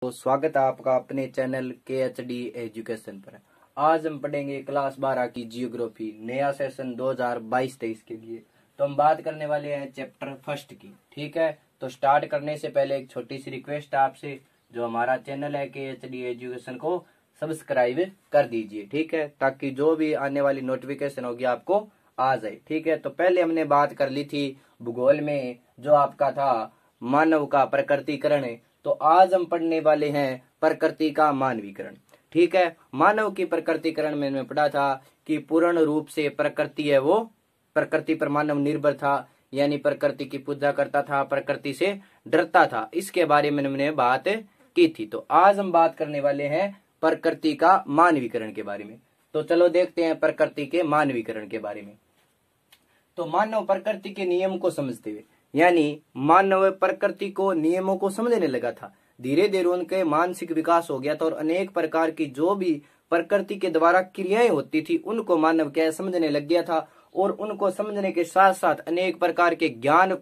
तो स्वागत है आपका अपने चैनल KHD एजुकेशन पर। आज हम पढ़ेंगे क्लास 12 की जियोग्राफी नया सेशन 2022-23 के लिए। तो हम बात करने वाले हैं चैप्टर फर्स्ट की। ठीक है, तो स्टार्ट करने से पहले एक छोटी सी रिक्वेस्ट है आपसे, जो हमारा चैनल है KHD एजुकेशन को सब्सक्राइब कर दीजिए। ठीक है, ताकि जो भी आने वाली नोटिफिकेशन होगी आपको आ जाए। ठीक है, तो पहले हमने बात कर ली थी भूगोल में, जो आपका था मानव का प्रकृतिकरण। तो आज हम पढ़ने वाले हैं प्रकृति का मानवीकरण। ठीक है, मानव की प्रकृतिकरण में हमने पढ़ा था कि पूर्ण रूप से प्रकृति है वो प्रकृति पर मानव निर्भर था, यानी प्रकृति की पूजा करता था, प्रकृति से डरता था। इसके बारे में हमने बात की थी। तो आज हम बात करने वाले हैं प्रकृति का मानवीकरण के बारे में। तो चलो देखते हैं प्रकृति के मानवीकरण के बारे में। तो मानव प्रकृति के नियम को समझते हुए, यानी मानव प्रकृति को नियमों को समझने लगा था। धीरे धीरे उनके मानसिक विकास हो गया था और अनेक प्रकार की जो भी प्रकृति के द्वारा क्रियाएं होती थी उनको मानव क्या समझने लग गया था। और उनको समझने के साथ साथ अनेक प्रकार के ज्ञान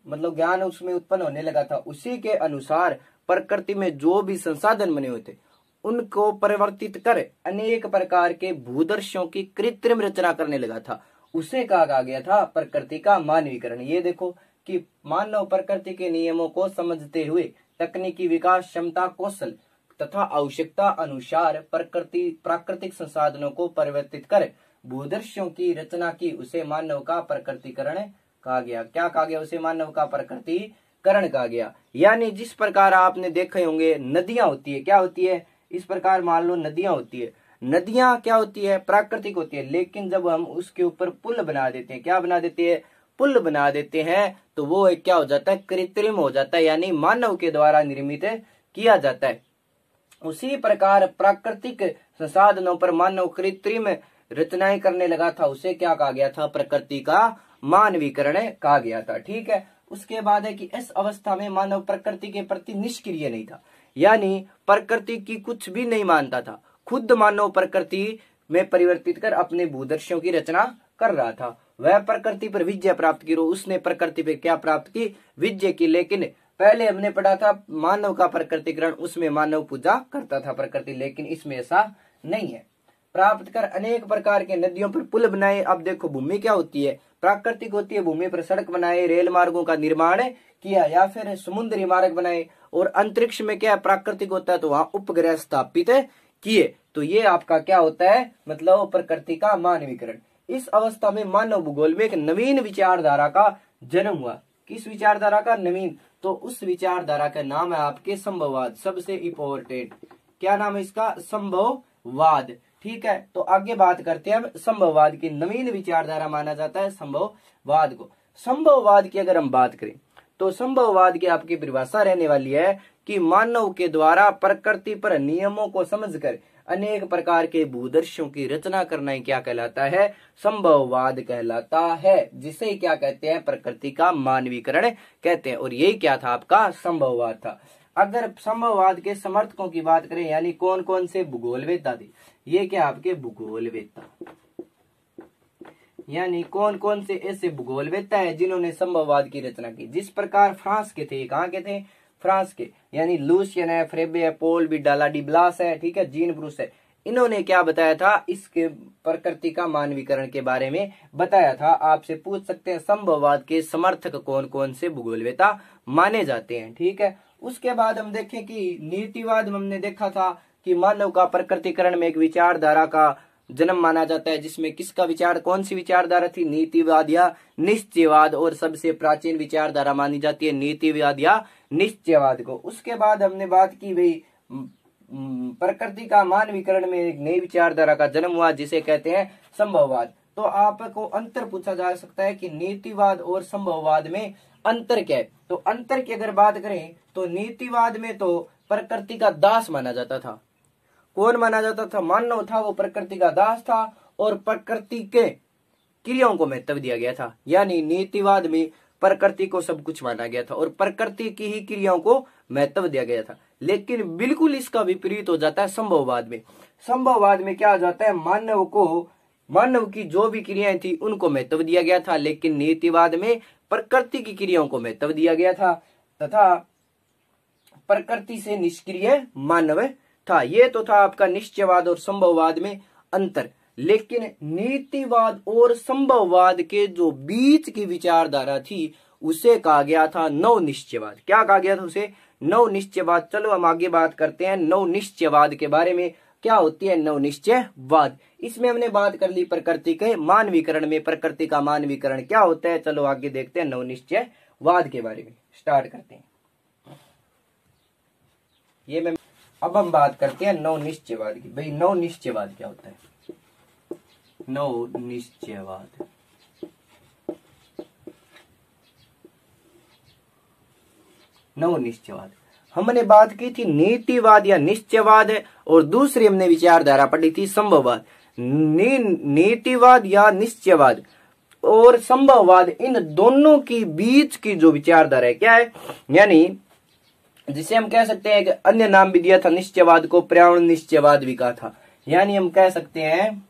ज्ञान उसमें उत्पन्न होने लगा था। उसी के अनुसार प्रकृति में जो भी संसाधन बने हुए थे उनको परिवर्तित कर अनेक प्रकार के भूदृश्यों की कृत्रिम रचना करने लगा था। उसे कहा गया था प्रकृति का मानवीकरण। ये देखो कि मानव प्रकृति के नियमों को समझते हुए तकनीकी विकास, क्षमता, कौशल तथा आवश्यकता अनुसार प्राकृतिक संसाधनों को परिवर्तित कर भूदृश्यों की रचना की। उसे मानव का प्रकृतिकरण कहा गया। क्या कहा गया? उसे मानव का प्रकृतिकरण कहा गया। यानी जिस प्रकार आपने देखे होंगे नदियां होती है, क्या होती है? इस प्रकार मान लो नदियां होती है। नदियां क्या होती है? प्राकृतिक होती है। लेकिन जब हम उसके ऊपर पुल बना देते हैं, क्या बना देते हैं? पुल बना देते हैं, तो वो क्या हो जाता है? कृत्रिम हो जाता है, यानी मानव के द्वारा निर्मित किया जाता है। उसी प्रकार प्राकृतिक संसाधनों पर मानव कृत्रिम रचनाएं करने लगा था। उसे क्या कहा गया था? प्रकृति का मानवीकरण कहा गया था। ठीक है, उसके बाद है कि इस अवस्था में मानव प्रकृति के प्रति निष्क्रिय नहीं था, यानी प्रकृति की कुछ भी नहीं मानता था। खुद मानव प्रकृति में परिवर्तित कर अपने भूदृश्यों की रचना कर रहा था। वह प्रकृति पर विजय प्राप्त की। उसने प्रकृति पे क्या प्राप्त की? विजय की। लेकिन पहले हमने पढ़ा था मानव का प्रकृतिकरण, उसमें मानव पूजा करता था प्रकृति, लेकिन इसमें ऐसा नहीं है। प्राप्त कर अनेक प्रकार के नदियों पर पुल बनाए। अब देखो भूमि क्या होती है? प्राकृतिक होती है। भूमि पर सड़क बनाए, रेल मार्गों का निर्माण किया, या फिर समुद्री मार्ग बनाए। और अंतरिक्ष में क्या प्राकृतिक होता है, तो वहां उपग्रह स्थापित किए। तो ये आपका क्या होता है? मतलब प्रकृति का मानवीकरण। इस अवस्था में मानव भूगोल में एक नवीन विचारधारा का जन्म हुआ। किस विचारधारा का? नवीन। तो उस विचारधारा का नाम है आपके संभववाद। सबसे इंपॉर्टेंट क्या नाम है इसका? संभववाद। ठीक है, तो आगे बात करते हैं हम संभववाद की। नवीन विचारधारा माना जाता है संभववाद को। संभववाद की अगर हम बात करें तो संभववाद की आपकी परिभाषा रहने वाली है कि मानव के द्वारा प्रकृति पर नियमों को समझकर अनेक प्रकार के भूदृश्यों की रचना करना ही क्या कहलाता है? संभववाद कहलाता है, जिसे क्या कहते हैं? प्रकृति का मानवीकरण कहते हैं। और यही क्या था? आपका संभववाद था। अगर संभववाद के समर्थकों की बात करें, यानी कौन कौन से? भूगोलवेत्ता थे। ये क्या आपके भूगोलवेत्ता, यानी कौन कौन से ऐसे भूगोलवेत्ता है जिन्होंने संभववाद की रचना की? जिस प्रकार फ्रांस के थे। कहाँ के थे? फ्रांस के, यानी लूसियन है, फ्रेबे है, पोल भी डाला डी ब्लास है, ठीक है, जीन ब्रूस है। इन्होंने क्या बताया था? इसके प्रकृति का मानवीकरण के बारे में बताया था। आपसे पूछ सकते हैं संभववाद के समर्थक कौन कौन से भूगोलवेत्ता माने जाते हैं। ठीक है, उसके बाद हम देखें कि नीतिवाद में हमने देखा था कि मानव का प्रकृतिकरण में एक विचारधारा का जन्म माना जाता है, जिसमें किसका विचार, कौन सी विचारधारा थी? नीतिवाद या निश्चयवाद। और सबसे प्राचीन विचारधारा मानी जाती है नीतिवाद या निश्चयवाद को। उसके बाद हमने बात की भाई प्रकृति का मानवीकरण में एक नई विचारधारा का जन्म हुआ, जिसे कहते हैं संभववाद। तो आपको अंतर पूछा जा सकता है कि नीतिवाद और संभववाद में अंतर क्या है? तो अंतर की अगर बात करें तो नीतिवाद में तो प्रकृति का दास माना जाता था। कौन माना जाता था? मानव था, वो प्रकृति का दास था और प्रकृति के क्रियाओं को महत्व दिया गया था। यानी नीतिवाद में प्रकृति को सब कुछ माना गया था और प्रकृति की ही क्रियाओं को महत्व दिया गया था। लेकिन बिल्कुल इसका विपरीत हो जाता है संभववाद में। संभववाद में क्या हो जाता है? मानव की जो भी क्रियाएं थी उनको महत्व दिया गया था, लेकिन नीतिवाद में प्रकृति की क्रियाओं को महत्व दिया गया था। तथा प्रकृति से निष्क्रिय मानव था। ये तो था आपका निश्चयवाद और संभववाद में अंतर। लेकिन नीतिवाद और संभववाद के जो बीच की विचारधारा थी उसे कहा गया था नव निश्चयवाद। क्या कहा गया था उसे? नव निश्चयवाद। चलो हम आगे बात करते हैं नव निश्चयवाद के बारे में। क्या होती है नव निश्चयवाद? इसमें हमने बात कर ली प्रकृति के मानवीकरण में, प्रकृति का मानवीकरण क्या होता है। चलो आगे देखते हैं नव निश्चयवाद के बारे में, स्टार्ट करते हैं। अब हम बात करते हैं नव निश्चयवाद की। भाई नव निश्चयवाद क्या होता है? नव निश्चयवाद हमने बात की थी नीतिवाद या निश्चयवाद है, और दूसरी हमने विचारधारा पढ़ी थी संभववाद। नीतिवाद या निश्चयवाद और संभववाद, इन दोनों की बीच की जो विचारधारा है क्या है, यानी जिसे हम कह सकते हैं कि अन्य नाम भी दिया था निश्चयवाद को, पर्यावरण निश्चयवाद भी कहा था। यानी हम कह सकते हैं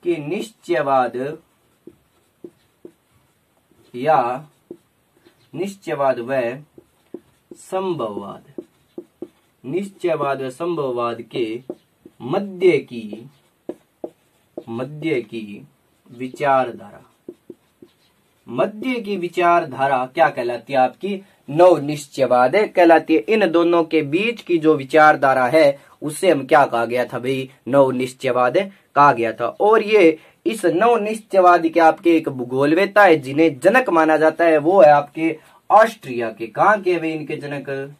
कि निश्चयवाद या निश्चयवाद व संभववाद, निश्चयवाद व संभववाद के मध्य की विचारधारा क्या कहलाती है? आपकी नव निश्चयवाद कहलाती है। इन दोनों के बीच की जो विचारधारा है उसे हम क्या कहा गया था? भाई नव निश्चयवाद कहा गया था। और ये इस नव निश्चयवाद के आपके एक भूगोलवेत्ता है जिन्हें जनक माना जाता है, वो है आपके ऑस्ट्रिया के। कहाँ के वे इनके जनक?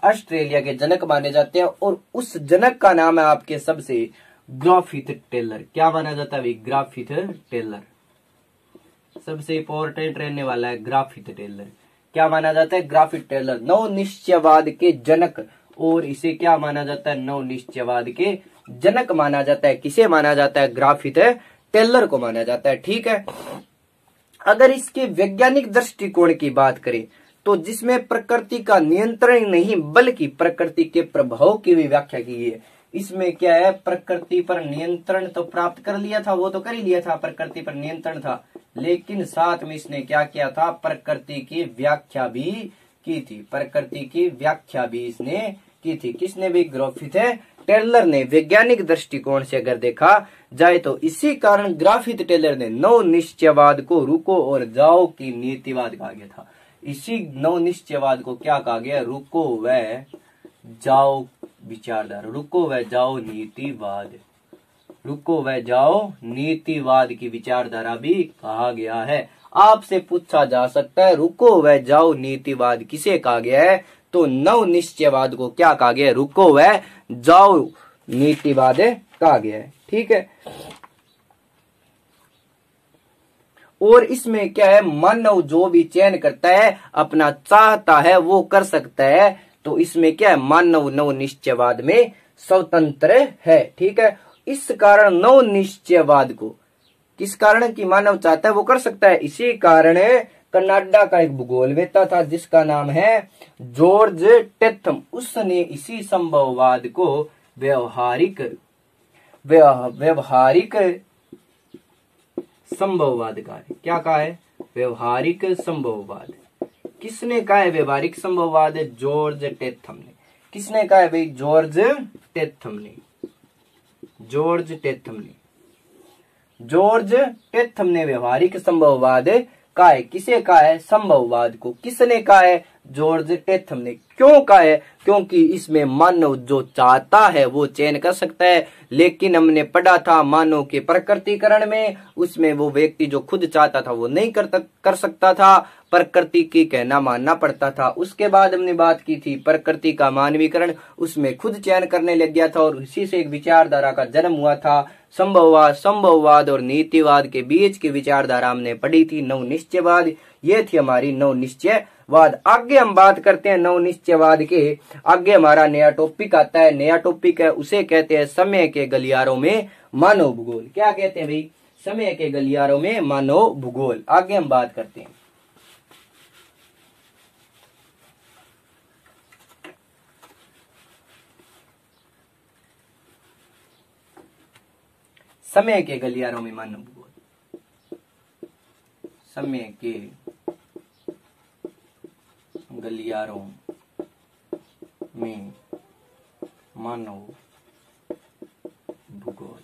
ऑस्ट्रेलिया के जनक माने जाते हैं। और उस जनक का नाम है आपके सबसे ग्राफिथ टेलर। क्या माना जाता है भाई? ग्राफिथ टेलर। सबसे इंपॉर्टेंट रहने वाला है ग्राफिथ टेलर। क्या माना जाता है? ग्राफिथ टेलर नव निश्चयवाद के जनक। और इसे क्या माना जाता है? नव निश्चयवाद के जनक माना जाता है। किसे माना जाता है? ग्राफिथ टेलर को माना जाता है। ठीक है। अगर इसके वैज्ञानिक दृष्टिकोण की बात करें तो जिसमें प्रकृति का नियंत्रण नहीं बल्कि प्रकृति के प्रभाव की भी व्याख्या की है। इसमें क्या है? प्रकृति पर नियंत्रण तो प्राप्त कर लिया था, वो तो कर ही लिया था, प्रकृति पर नियंत्रण था, लेकिन साथ में इसने क्या किया था? प्रकृति की व्याख्या भी की थी। प्रकृति की व्याख्या भी इसने की थी। किसने भी? ग्राफिथ टेलर ने। वैज्ञानिक दृष्टिकोण से अगर देखा जाए तो इसी कारण ग्राफिथ टेलर ने नव निश्चयवाद को रुको और जाओ की नीतिवाद कहा गया था। इसी नव निश्चयवाद को क्या कहा गया? रुको व जाओ विचारधारा, रुको व जाओ नीतिवाद, रुको व जाओ नीतिवाद की विचारधारा भी कहा गया है। आपसे पूछा जा सकता है रुको व जाओ नीतिवाद किसे कहा गया है? तो नव निश्चयवाद को क्या कहा गया है? रुको व जाओ नीतिवाद कहा गया है। ठीक है। और इसमें क्या है? मानव जो भी चयन करता है, अपना चाहता है वो कर सकता है। तो इसमें क्या है? मानव नव निश्चयवाद में स्वतंत्र है। ठीक है। इस कारण नव निश्चयवाद को, किस कारण की मानव चाहता है वो कर सकता है, इसी कारण कनाडा का एक भूगोलवेत्ता था जिसका नाम है जॉर्ज टेथम। उसने इसी संभववाद को व्यवहारिक संभववाद कहा है। क्या कहा है? व्यवहारिक संभववाद। किसने कहा है व्यवहारिक संभववाद? जॉर्ज टेथम ने। किसने कहा है भाई? जॉर्ज टेथम ने। जॉर्ज टेथम ने व्यवहारिक संभववाद कहा है। किसे कहा है? संभववाद को। किसने कहा है? जॉर्ज टेथम ने। क्यों कहा है? क्योंकि इसमें मानव जो चाहता है वो चयन कर सकता है। लेकिन हमने पढ़ा था मानव के प्रकृतिकरण में, उसमें वो व्यक्ति जो खुद चाहता था वो नहीं कर सकता था, प्रकृति की कहना मानना पड़ता था। उसके बाद हमने बात की थी प्रकृति का मानवीकरण, उसमें खुद चयन करने लग गया था और इसी से एक विचारधारा का जन्म हुआ था। संभववाद और नीतिवाद के बीच की विचारधारा हमने पढ़ी थी नव निश्चयवाद। ये थी हमारी नव निश्चयवाद। आगे हम बात करते हैं नव निश्चयवाद के। आगे हमारा नया टॉपिक आता है। नया टॉपिक है, उसे कहते हैं समय के गलियारों में मानव भूगोल। क्या कहते हैं भाई? समय के गलियारों में मानव भूगोल। आगे हम बात करते हैं। समय के गलियारों में मानव भूगोल। समय के गलियारों में मानव भूगोल,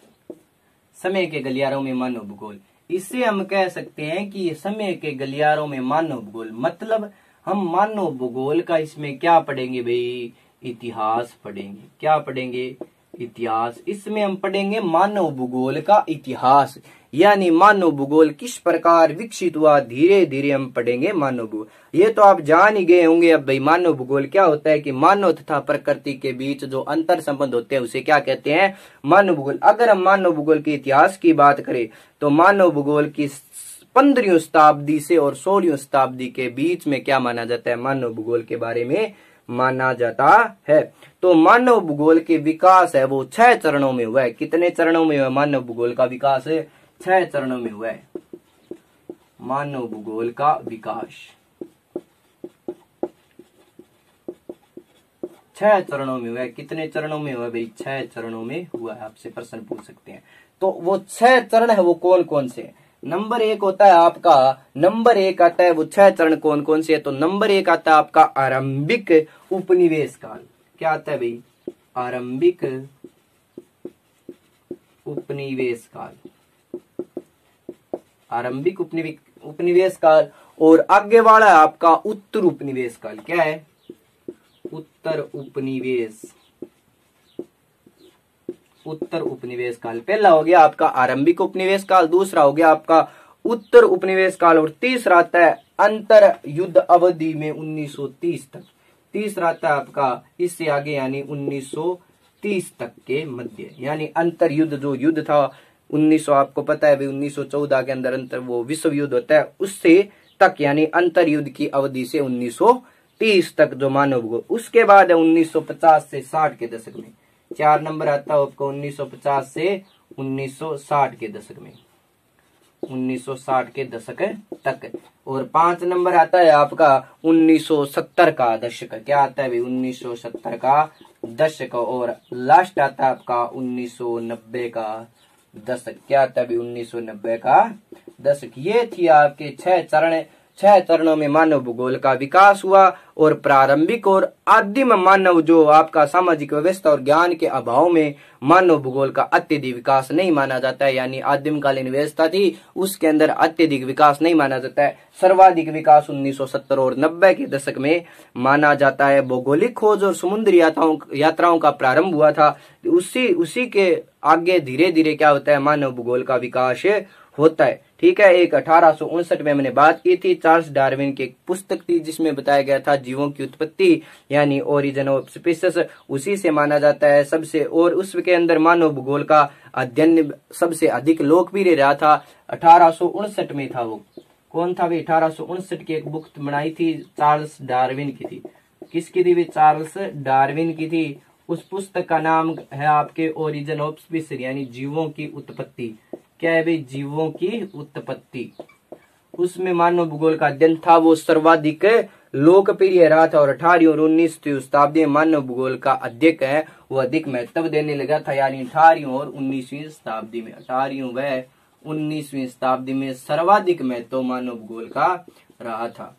समय के गलियारों में मानव भूगोल। इससे हम कह सकते हैं कि ये समय के गलियारों में मानव भूगोल, मतलब हम मानव भूगोल का इसमें क्या पढ़ेंगे भाई, इतिहास पढ़ेंगे। क्या पढ़ेंगे, इतिहास। इसमें हम पढ़ेंगे मानव भूगोल का इतिहास, यानी मानव भूगोल किस प्रकार विकसित हुआ, धीरे धीरे हम पढ़ेंगे मानव भूगोल। ये तो आप जान ही गए होंगे अब भाई मानव भूगोल क्या होता है, कि मानव तथा प्रकृति के बीच जो अंतर संबंध होते हैं उसे क्या कहते हैं, मानव भूगोल। अगर हम मानव भूगोल के इतिहास की बात करें तो मानव भूगोल की 15वीं शताब्दी से और 16वीं शताब्दी के बीच में क्या माना जाता है, मानव भूगोल के बारे में माना जाता है। तो मानव भूगोल के विकास है वो 6 चरणों में हुआ है। कितने चरणों में हुआ मानव भूगोल का विकास है, 6 चरणों में हुआ है मानव भूगोल का विकास। 6 चरणों में हुआ है। कितने चरणों में हुआ है भाई, 6 चरणों में हुआ है। आपसे प्रश्न पूछ सकते हैं। तो वो 6 चरण है वो कौन कौन से हैं? नंबर 1 होता है आपका, नंबर 1 आता है वो 6 चरण कौन कौन से है, तो नंबर 1 आता है आपका आरंभिक उपनिवेश काल। क्या आता है भाई, आरंभिक उपनिवेश काल, आरंभिक उपनिवेश काल। और आगे वाला है आपका उत्तर उपनिवेश काल। क्या है, उत्तर उपनिवेश काल। पहला हो गया आपका आरंभिक उपनिवेश काल, दूसरा हो गया आपका उत्तर उपनिवेश काल, और तीसरा आता है अंतर युद्ध अवधि में 1930 तक। तीसरा आता है आपका इससे आगे यानी 1930 तक के मध्य, यानी अंतर युद्ध जो युद्ध था 1900, आपको पता है भाई 1914 के अंदर अंतर वो विश्व युद्ध होता है, उससे तक यानी अंतर युद्ध की अवधि से 1930 तक जो मानव भूगोल। उसके बाद है 1950 से 60 के दशक में। 4 नंबर आता है आपको 1950 से 1960 के दशक में, 1960 के दशक तक। और 5 नंबर आता है आपका 1970 का दशक। क्या आता है भाई, 1970 का दशक। और लास्ट आता है आपका 1990 का दशक। क्या आता है भाई, 1990 का दशक। ये थी आपके 6 चरण। 6 चरणों में मानव भूगोल का विकास हुआ। और प्रारंभिक और आदिम मानव जो आपका सामाजिक व्यवस्था और ज्ञान के अभाव में मानव भूगोल का अत्यधिक विकास नहीं माना जाता है, यानी आदिमकालीन व्यवस्था थी उसके अंदर अत्यधिक विकास नहीं माना जाता है। सर्वाधिक विकास 1970 और 90 के दशक में माना जाता है। भौगोलिक खोज और समुद्री यात्राओं का प्रारंभ हुआ था। उसी के आगे धीरे धीरे क्या होता है, मानव भूगोल का विकास होता है। ठीक है। एक 1859 में मैंने बात की थी, चार्ल्स डार्विन की एक पुस्तक थी जिसमें बताया गया था जीवों की उत्पत्ति यानी ओरिजिन ऑफ स्पीसीज, उसी से माना जाता है सबसे। और उसके अंदर मानव भूगोल का अध्ययन सबसे अधिक लोकप्रिय रहा था। 1859 में था वो, कौन था भाई, 1859 की एक बुक बनाई थी चार्ल्स डार्विन की थी। किसकी थी, चार्ल्स डार्विन की थी। उस पुस्तक का नाम है आपके ओरिजिन ऑफ स्पीसीज यानी जीवों की उत्पत्ति। क्या है भाई, जीवों की उत्पत्ति। उसमें मानव भूगोल का अध्ययन था वो सर्वाधिक लोकप्रिय रहा था। और 18वीं और 19वीं शताब्दी में मानव भूगोल का अध्ययन है वो अधिक महत्व देने लगा था, यानी 18वीं और 19वीं शताब्दी में, 18वीं व 19वीं शताब्दी में सर्वाधिक महत्व मानव भूगोल का रहा था।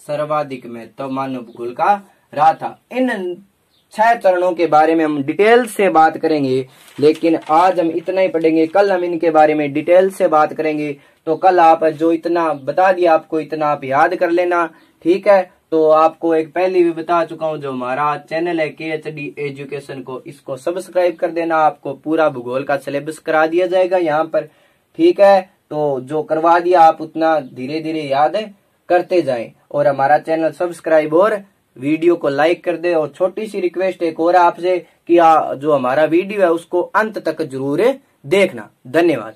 सर्वाधिक महत्व मानव भूगोल का रहा था। इन 6 चरणों के बारे में हम डिटेल से बात करेंगे, लेकिन आज हम इतना ही पढ़ेंगे। कल हम इनके बारे में डिटेल से बात करेंगे। तो कल आप जो इतना बता दिया आपको इतना आप याद कर लेना। ठीक है। तो आपको एक पहले भी बता चुका हूं, जो हमारा चैनल है KHD एजुकेशन को, इसको सब्सक्राइब कर देना। आपको पूरा भूगोल का सिलेबस करा दिया जाएगा यहाँ पर। ठीक है। तो जो करवा दिया आप उतना धीरे धीरे याद करते जाएं। और हमारा चैनल सब्सक्राइब और वीडियो को लाइक कर दे। और छोटी सी रिक्वेस्ट एक और आपसे कि जो हमारा वीडियो है उसको अंत तक जरूर देखना। धन्यवाद।